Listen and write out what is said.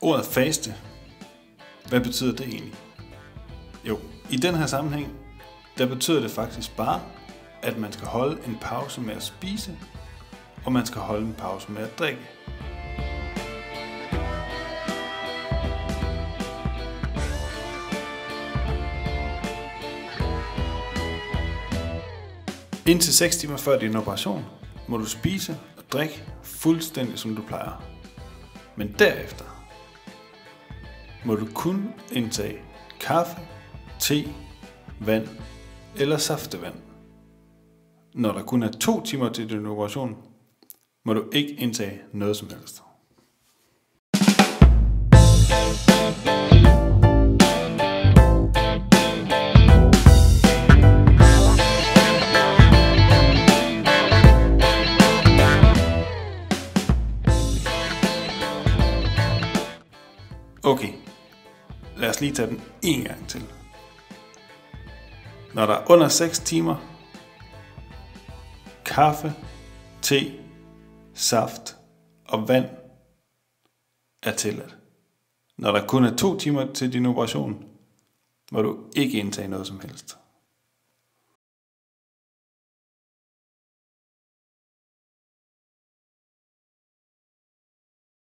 Ordet faste, hvad betyder det egentlig? Jo, i den her sammenhæng, der betyder det faktisk bare, at man skal holde en pause med at spise, og man skal holde en pause med at drikke. Indtil 6 timer før din operation, må du spise og drikke fuldstændig som du plejer. Men derefter må du kun indtage kaffe, te, vand eller saftevand. Når der kun er 2 timer til din operation, må du ikke indtage noget som helst. Okay, lad os lige tage den en gang til. Når der er under 6 timer, kaffe, te, saft og vand er tilladt. Når der kun er 2 timer til din operation, må du ikke indtage noget som helst.